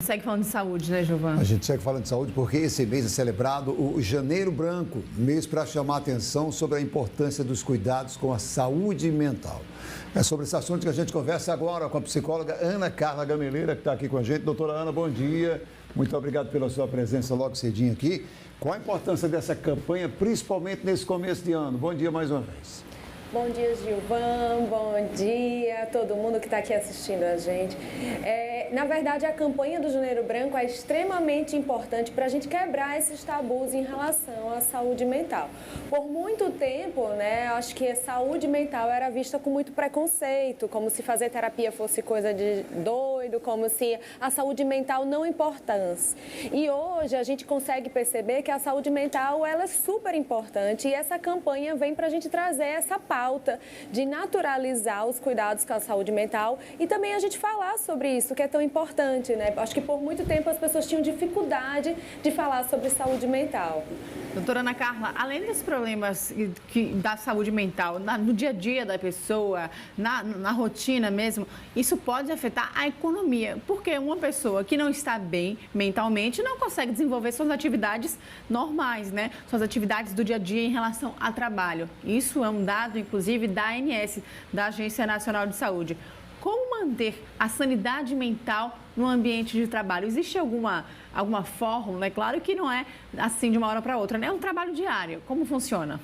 Segue falando de saúde, né, Gilvan? A gente segue falando de saúde porque esse mês é celebrado o Janeiro Branco, mês para chamar a atenção sobre a importância dos cuidados com a saúde mental. É sobre esse assunto que a gente conversa agora com a psicóloga Ana Carla Gameleira, que está aqui com a gente. Doutora Ana, bom dia. Muito obrigado pela sua presença logo cedinho aqui. Qual a importância dessa campanha, principalmente nesse começo de ano? Bom dia mais uma vez. Bom dia, Gilvan. Bom dia a todo mundo que está aqui assistindo a gente. Na verdade, a campanha do Janeiro Branco é extremamente importante para a gente quebrar esses tabus em relação à saúde mental. Por muito tempo, né, acho que a saúde mental era vista com muito preconceito, como se fazer terapia fosse coisa de doido, como se a saúde mental não importasse. E hoje a gente consegue perceber que a saúde mental ela é super importante e essa campanha vem para a gente trazer essa pauta de naturalizar os cuidados com a saúde mental e também a gente falar sobre isso, que é tão importante, né? Acho que por muito tempo as pessoas tinham dificuldade de falar sobre saúde mental. Doutora Ana Carla, além dos problemas da saúde mental, no dia a dia da pessoa, na rotina mesmo, isso pode afetar a economia, porque uma pessoa que não está bem mentalmente não consegue desenvolver suas atividades normais, né? Suas atividades do dia a dia em relação ao trabalho. Isso é um dado, inclusive, da ANS, da Agência Nacional de Saúde. Como manter a sanidade mental no ambiente de trabalho? Existe alguma fórmula? É claro que não é assim de uma hora para outra, né? É um trabalho diário. Como funciona?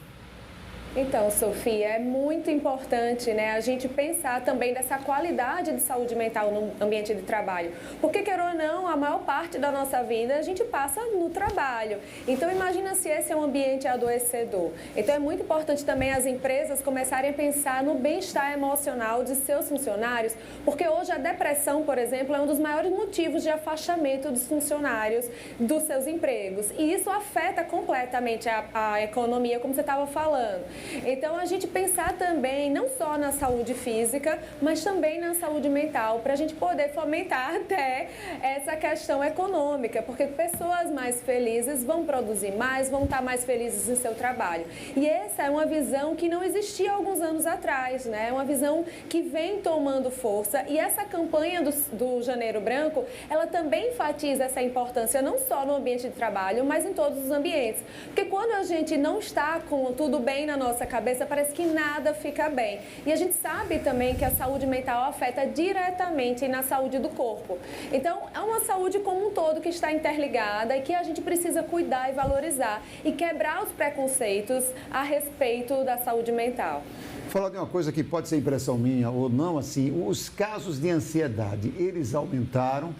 Então, Sofia, é muito importante, né, a gente pensar também dessa qualidade de saúde mental no ambiente de trabalho. Porque, quer ou não, a maior parte da nossa vida a gente passa no trabalho. Então, imagina se esse é um ambiente adoecedor. Então, é muito importante também as empresas começarem a pensar no bem-estar emocional de seus funcionários, porque hoje a depressão, por exemplo, é um dos maiores motivos de afastamento dos funcionários dos seus empregos. E isso afeta completamente a economia, como você estava falando. Então, a gente pensar também não só na saúde física, mas também na saúde mental, para a gente poder fomentar até essa questão econômica, porque pessoas mais felizes vão produzir mais, vão estar mais felizes em seu trabalho. E essa é uma visão que não existia há alguns anos atrás, né? É uma visão que vem tomando força e essa campanha do Janeiro Branco, ela também enfatiza essa importância não só no ambiente de trabalho, mas em todos os ambientes. Porque quando a gente não está com tudo bem na nossa cabeça, parece que nada fica bem. E a gente sabe também que a saúde mental afeta diretamente na saúde do corpo. Então, é uma saúde como um todo que está interligada e que a gente precisa cuidar e valorizar e quebrar os preconceitos a respeito da saúde mental. Falar de uma coisa que pode ser impressão minha ou não, assim, os casos de ansiedade, eles aumentaram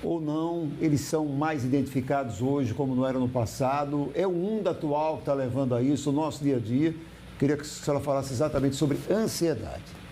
ou não? Eles são mais identificados hoje como não eram no passado? É o mundo atual que está levando a isso, o nosso dia a dia. Queria que a senhora falasse exatamente sobre ansiedade.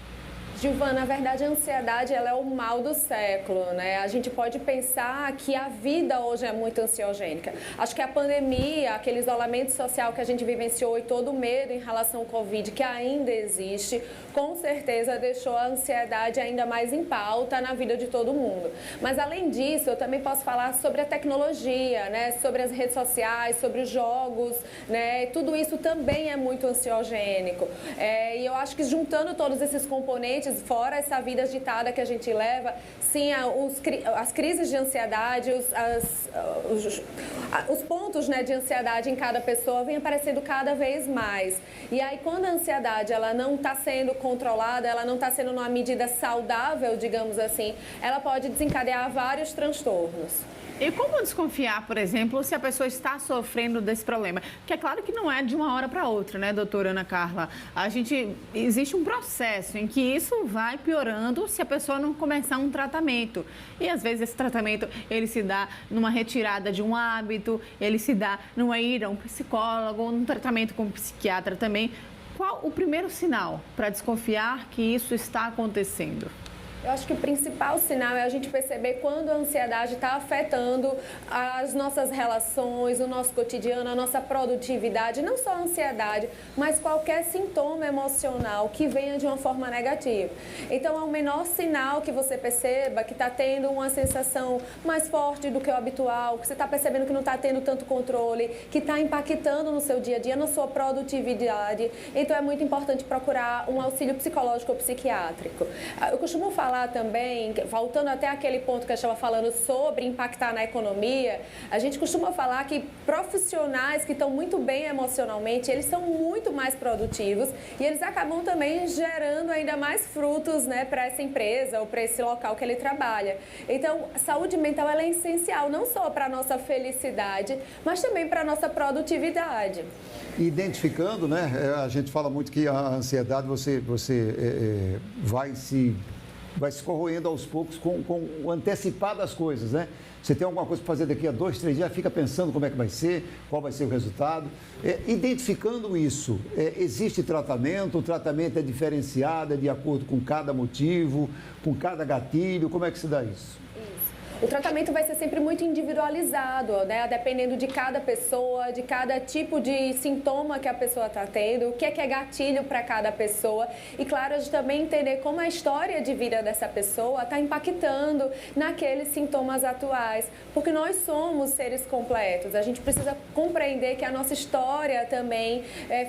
Gilvan, na verdade, a ansiedade ela é o mal do século, né? A gente pode pensar que a vida hoje é muito ansiogênica. Acho que a pandemia, aquele isolamento social que a gente vivenciou e todo o medo em relação ao Covid, que ainda existe, com certeza deixou a ansiedade ainda mais em pauta na vida de todo mundo. Mas, além disso, eu também posso falar sobre a tecnologia, né? Sobre as redes sociais, sobre os jogos, né? Tudo isso também é muito ansiogênico. E eu acho que juntando todos esses componentes, fora essa vida agitada que a gente leva, sim, as crises de ansiedade, os pontos, né, de ansiedade em cada pessoa vem aparecendo cada vez mais. E aí, quando a ansiedade ela não está sendo controlada, ela não está sendo numa medida saudável, digamos assim, ela pode desencadear vários transtornos. E como desconfiar, por exemplo, se a pessoa está sofrendo desse problema? Porque é claro que não é de uma hora para outra, né, doutora Ana Carla? Existe um processo em que isso vai piorando se a pessoa não começar um tratamento. E às vezes esse tratamento, ele se dá numa retirada de um hábito, ele se dá numa ida a um psicólogo, ou num tratamento com um psiquiatra também. Qual o primeiro sinal para desconfiar que isso está acontecendo? Eu acho que o principal sinal é a gente perceber quando a ansiedade está afetando as nossas relações, o nosso cotidiano, a nossa produtividade, não só a ansiedade, mas qualquer sintoma emocional que venha de uma forma negativa. Então, é o menor sinal que você perceba que está tendo uma sensação mais forte do que o habitual, que você está percebendo que não está tendo tanto controle, que está impactando no seu dia a dia, na sua produtividade. Então, é muito importante procurar um auxílio psicológico ou psiquiátrico. Eu costumo falar falar também, voltando até aquele ponto que eu estava falando sobre impactar na economia, a gente costuma falar que profissionais que estão muito bem emocionalmente, eles são muito mais produtivos e eles acabam também gerando ainda mais frutos, né, para essa empresa ou para esse local que ele trabalha. Então, a saúde mental ela é essencial não só para a nossa felicidade, mas também para a nossa produtividade. Identificando, né? A gente fala muito que a ansiedade você vai se corroendo aos poucos com o antecipar das coisas, né? Você tem alguma coisa para fazer daqui a 2, 3 dias, fica pensando como é que vai ser, qual vai ser o resultado. Identificando isso, existe tratamento, o tratamento é diferenciado, é de acordo com cada motivo, com cada gatilho, como é que se dá isso? O tratamento vai ser sempre muito individualizado, né? Dependendo de cada pessoa, de cada tipo de sintoma que a pessoa está tendo, o que é gatilho para cada pessoa. E, claro, a gente também entender como a história de vida dessa pessoa está impactando naqueles sintomas atuais. Porque nós somos seres completos. A gente precisa compreender que a nossa história também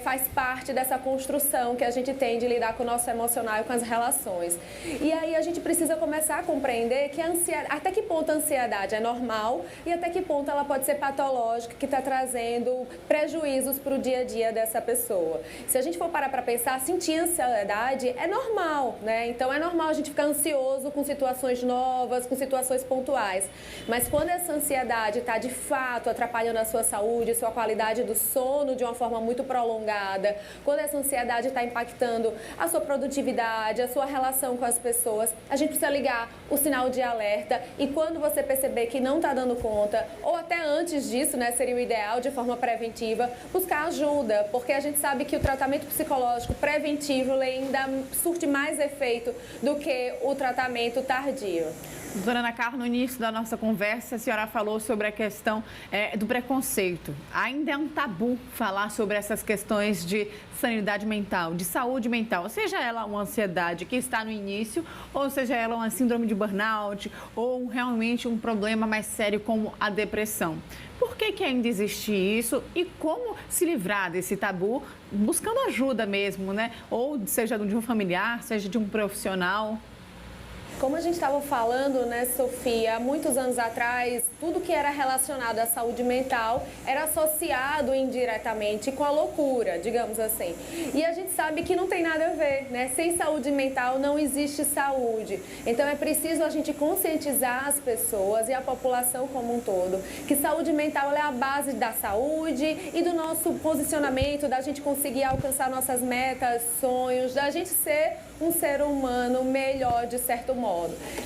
faz parte dessa construção que a gente tem de lidar com o nosso emocional e com as relações. E aí a gente precisa começar a compreender que a ansiedade, até que ponto a ansiedade é normal e até que ponto ela pode ser patológica, que está trazendo prejuízos para o dia a dia dessa pessoa. Se a gente for parar para pensar, sentir ansiedade é normal, né? Então é normal a gente ficar ansioso com situações novas, com situações pontuais. Mas quando essa ansiedade está de fato atrapalhando a sua saúde, sua qualidade do sono de uma forma muito prolongada, quando essa ansiedade está impactando a sua produtividade, a sua relação com as pessoas, a gente precisa ligar o sinal de alerta e quando você perceber que não está dando conta, ou até antes disso, né, seria o ideal, de forma preventiva, buscar ajuda, porque a gente sabe que o tratamento psicológico preventivo ainda surte mais efeito do que o tratamento tardio. Doutora Ana Carla, no início da nossa conversa, a senhora falou sobre a questão do preconceito. Ainda é um tabu falar sobre essas questões de sanidade mental, de saúde mental, seja ela uma ansiedade que está no início, ou seja ela uma síndrome de burnout, ou realmente um problema mais sério como a depressão. Por que ainda existe isso e como se livrar desse tabu, buscando ajuda mesmo, né? Ou seja de um familiar, seja de um profissional? Como a gente estava falando, né, Sofia, há muitos anos atrás, tudo que era relacionado à saúde mental era associado indiretamente com a loucura, digamos assim. E a gente sabe que não tem nada a ver, né? Sem saúde mental não existe saúde. Então é preciso a gente conscientizar as pessoas e a população como um todo que saúde mental é a base da saúde e do nosso posicionamento, da gente conseguir alcançar nossas metas, sonhos, da gente ser um ser humano melhor de certo modo.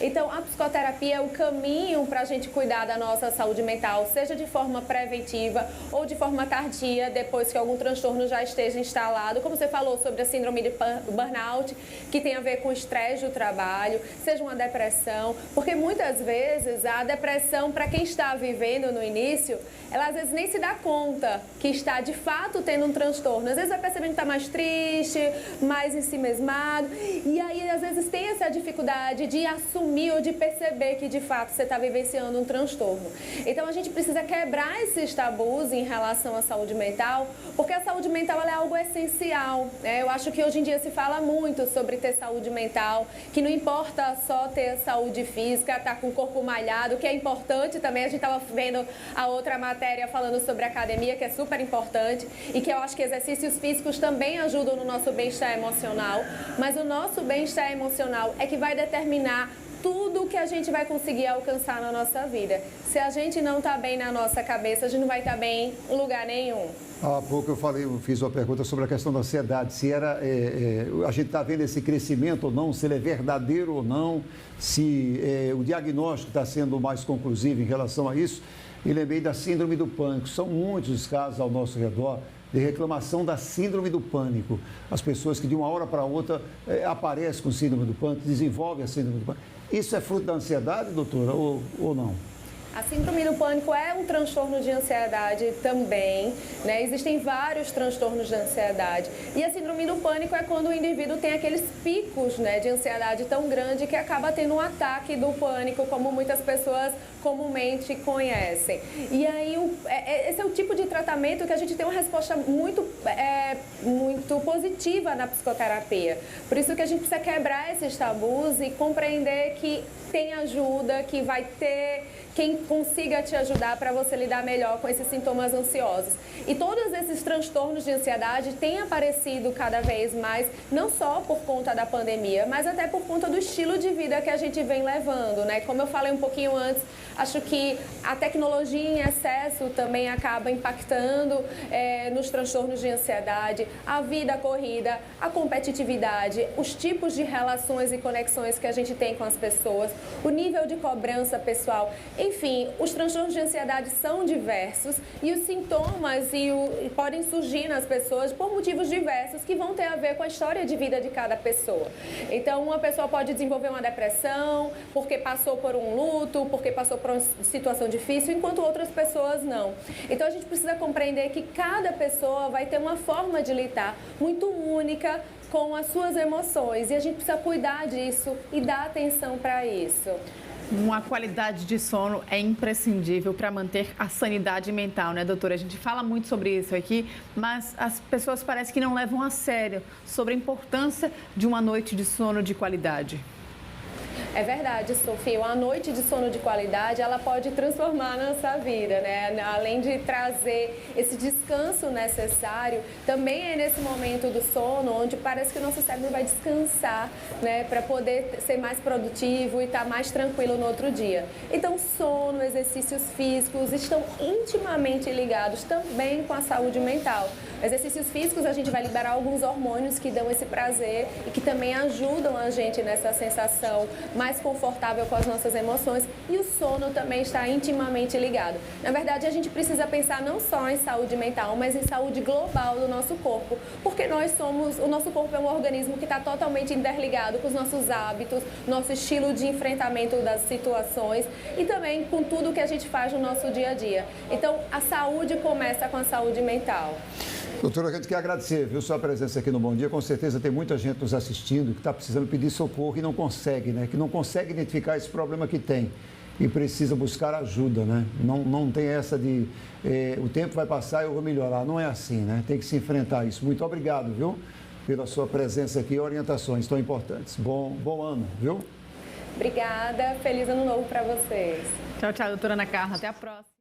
Então, a psicoterapia é o caminho para a gente cuidar da nossa saúde mental, seja de forma preventiva ou de forma tardia, depois que algum transtorno já esteja instalado, como você falou sobre a síndrome de burnout, que tem a ver com o estresse do trabalho, seja uma depressão, porque muitas vezes a depressão, para quem está vivendo no início, ela às vezes nem se dá conta que está de fato tendo um transtorno. Às vezes vai percebendo que está mais triste, mais ensimesmado, e aí às vezes tem essa dificuldade de assumir ou de perceber que de fato você está vivenciando um transtorno. Então a gente precisa quebrar esses tabus em relação à saúde mental, porque a saúde mental ela é algo essencial, né? Eu acho que hoje em dia se fala muito sobre ter saúde mental, que não importa só ter saúde física, estar com o corpo malhado, que é importante também. A gente estava vendo a outra matéria falando sobre academia, que é super importante, e que eu acho que exercícios físicos também ajudam no nosso bem-estar emocional, mas o nosso bem-estar emocional é que vai determinar tudo que a gente vai conseguir alcançar na nossa vida. Se a gente não está bem na nossa cabeça, a gente não vai estar bem em lugar nenhum. Há pouco eu fiz uma pergunta sobre a questão da ansiedade, se a gente está vendo esse crescimento ou não, se ele é verdadeiro ou não, se o diagnóstico está sendo mais conclusivo em relação a isso. E lembrei da síndrome do pânico. São muitos os casos ao nosso redor de reclamação da síndrome do pânico. As pessoas que de uma hora para outra aparecem com síndrome do pânico, desenvolvem a síndrome do pânico. Isso é fruto da ansiedade, doutora, ou não? A síndrome do pânico é um transtorno de ansiedade também, né? Existem vários transtornos de ansiedade. E a síndrome do pânico é quando o indivíduo tem aqueles picos, né, de ansiedade tão grande que acaba tendo um ataque do pânico, como muitas pessoas comumente conhecem. E aí, esse é o tipo de tratamento que a gente tem uma resposta muito positiva na psicoterapia. Por isso que a gente precisa quebrar esses tabus e compreender que tem ajuda, que vai ter quem consiga te ajudar para você lidar melhor com esses sintomas ansiosos. E todos esses transtornos de ansiedade têm aparecido cada vez mais, não só por conta da pandemia, mas até por conta do estilo de vida que a gente vem levando, né? Como eu falei um pouquinho antes, acho que a tecnologia em excesso também acaba impactando nos transtornos de ansiedade, a vida corrida, a competitividade, os tipos de relações e conexões que a gente tem com as pessoas, o nível de cobrança pessoal. Enfim, os transtornos de ansiedade são diversos e os sintomas podem surgir nas pessoas por motivos diversos que vão ter a ver com a história de vida de cada pessoa. Então, uma pessoa pode desenvolver uma depressão porque passou por um luto, porque passou por uma situação difícil, enquanto outras pessoas não. Então, a gente precisa compreender que cada pessoa vai ter uma forma de lidar muito única com as suas emoções e a gente precisa cuidar disso e dar atenção para isso. Uma qualidade de sono é imprescindível para manter a sanidade mental, né, doutora? A gente fala muito sobre isso aqui, mas as pessoas parecem que não levam a sério sobre a importância de uma noite de sono de qualidade. É verdade, Sofia. Uma noite de sono de qualidade, ela pode transformar a nossa vida, né? Além de trazer esse descanso necessário, também é nesse momento do sono onde parece que o nosso cérebro vai descansar, né? Para poder ser mais produtivo e estar mais tranquilo no outro dia. Então, sono, exercícios físicos estão intimamente ligados também com a saúde mental. Exercícios físicos, a gente vai liberar alguns hormônios que dão esse prazer e que também ajudam a gente nessa sensação mais confortável com as nossas emoções, e o sono também está intimamente ligado. Na verdade, a gente precisa pensar não só em saúde mental, mas em saúde global do nosso corpo, porque o nosso corpo é um organismo que está totalmente interligado com os nossos hábitos, nosso estilo de enfrentamento das situações e também com tudo que a gente faz no nosso dia a dia. Então, a saúde começa com a saúde mental. Doutora, a gente quer agradecer, viu, sua presença aqui no Bom Dia. Com certeza tem muita gente nos assistindo que está precisando pedir socorro e não consegue, né? Que não consegue identificar esse problema que tem e precisa buscar ajuda, né? Não tem essa de o tempo vai passar e eu vou melhorar. Não é assim, né? Tem que se enfrentar isso. Muito obrigado, viu, pela sua presença aqui e orientações tão importantes. Bom ano, viu? Obrigada. Feliz ano novo para vocês. Tchau, tchau, doutora Ana Carla. Até a próxima.